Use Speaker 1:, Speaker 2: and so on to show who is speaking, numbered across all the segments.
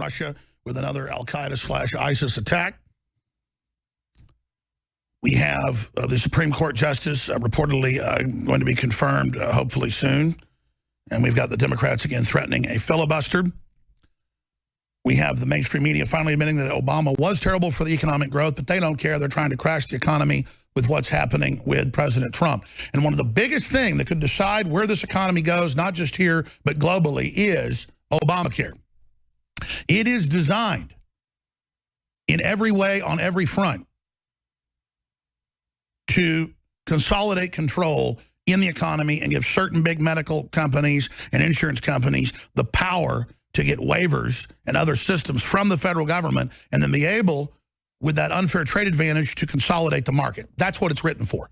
Speaker 1: Russia with another Al-Qaeda/ISIS attack. We have the Supreme Court justice reportedly going to be confirmed hopefully soon. And we've got the Democrats again threatening a filibuster. We have the mainstream media finally admitting that Obama was terrible for the economic growth, but they don't care. They're trying to crash the economy with what's happening with President Trump. And one of the biggest things that could decide where this economy goes, not just here, but globally, is Obamacare. It is designed in every way, on every front, to consolidate control in the economy and give certain big medical companies and insurance companies the power to get waivers and other systems from the federal government and then be able, with that unfair trade advantage, to consolidate the market. That's what it's written for.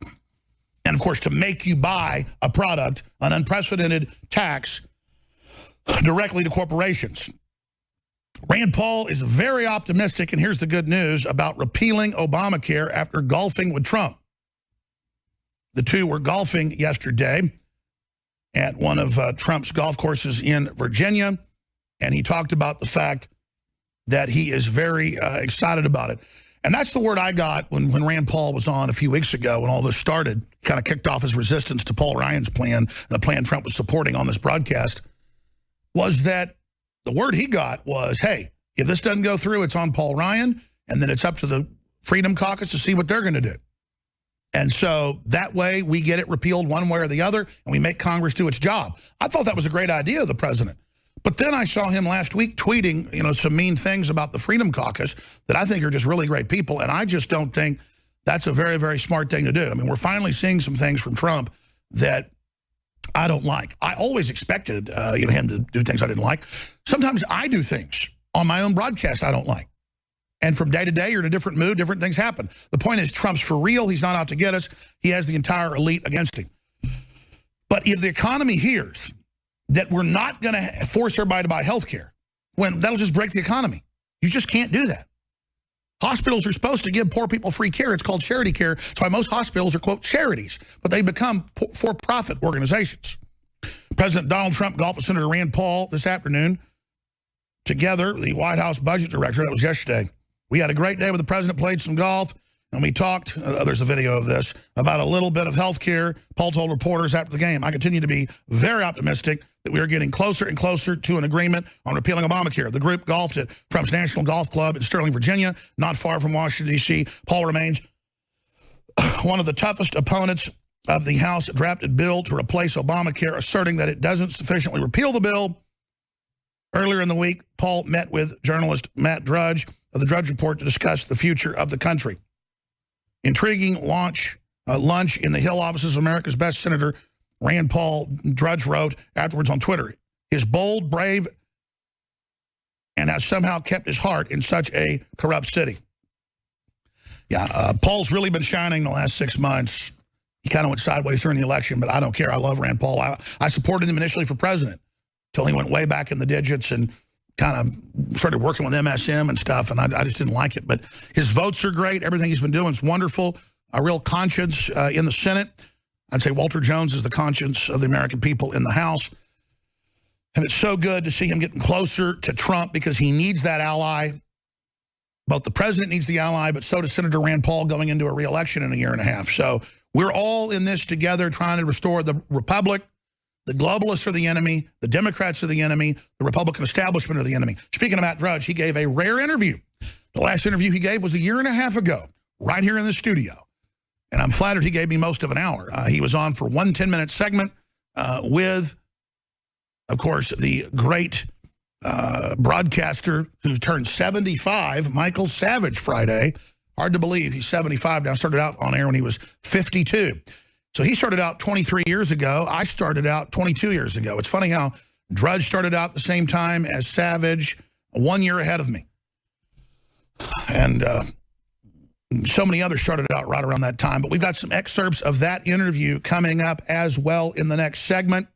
Speaker 1: And, of course, to make you buy a product, an unprecedented tax, directly to corporations. Rand Paul is very optimistic, and here's the good news, about repealing Obamacare after golfing with Trump. The two were golfing yesterday at one of Trump's golf courses in Virginia, and he talked about the fact that he is very excited about it. And that's the word I got when Rand Paul was on a few weeks ago when all this started, kind of kicked off his resistance to Paul Ryan's plan, and the plan Trump was supporting on this broadcast, was that the word he got was, hey, if this doesn't go through, it's on Paul Ryan, and then it's up to the Freedom Caucus to see what they're going to do. And so that way we get it repealed one way or the other, and we make Congress do its job. I thought that was a great idea of the president. But then I saw him last week tweeting, some mean things about the Freedom Caucus that I think are just really great people, and I just don't think that's a very, very smart thing to do. I mean, we're finally seeing some things from Trump that I don't like. I always expected him to do things I didn't like. Sometimes I do things on my own broadcast I don't like. And from day to day, you're in a different mood, different things happen. The point is, Trump's for real. He's not out to get us. He has the entire elite against him. But if the economy hears that we're not going to force everybody to buy health care, that'll just break the economy. You just can't do that. Hospitals are supposed to give poor people free care. It's called charity care. That's why most hospitals are, quote, charities. But they become for-profit organizations. President Donald Trump golfed with Senator Rand Paul this afternoon. Together, the White House budget director, that was yesterday. We had a great day with the president, played some golf, and we talked, there's a video of this, about a little bit of health care. Paul told reporters after the game, I continue to be very optimistic that we are getting closer and closer to an agreement on repealing Obamacare. The group golfed at Trump's National Golf Club in Sterling, Virginia, not far from Washington, D.C. Paul remains one of the toughest opponents of the House drafted bill to replace Obamacare, asserting that it doesn't sufficiently repeal the bill. Earlier in the week, Paul met with journalist Matt Drudge of the Drudge Report to discuss the future of the country. Intriguing lunch in the Hill offices of America's best senator, Rand Paul, Drudge wrote afterwards on Twitter. His bold, brave, and has somehow kept his heart in such a corrupt city. Yeah, Paul's really been shining the last 6 months. He kind of went sideways during the election, but I don't care. I love Rand Paul. I supported him initially for president until he went way back in the digits and kind of started working with MSM and stuff, and I just didn't like it. But his votes are great. Everything he's been doing is wonderful. A real conscience in the Senate. I'd say Walter Jones is the conscience of the American people in the House. And it's so good to see him getting closer to Trump because he needs that ally. Both the president needs the ally, but so does Senator Rand Paul going into a re-election in a year and a half. So we're all in this together trying to restore the republic. The globalists are the enemy. The Democrats are the enemy. The Republican establishment are the enemy. Speaking of Matt Drudge, he gave a rare interview. The last interview he gave was a year and a half ago, right here in the studio. And I'm flattered he gave me most of an hour. He was on for one 10-minute segment with, of course, the great broadcaster who's turned 75, Michael Savage, Friday. Hard to believe he's 75 now. Started out on air when he was 52. So he started out 23 years ago. I started out 22 years ago. It's funny how Drudge started out the same time as Savage, 1 year ahead of me. And so many others started out right around that time. But we've got some excerpts of that interview coming up as well in the next segment.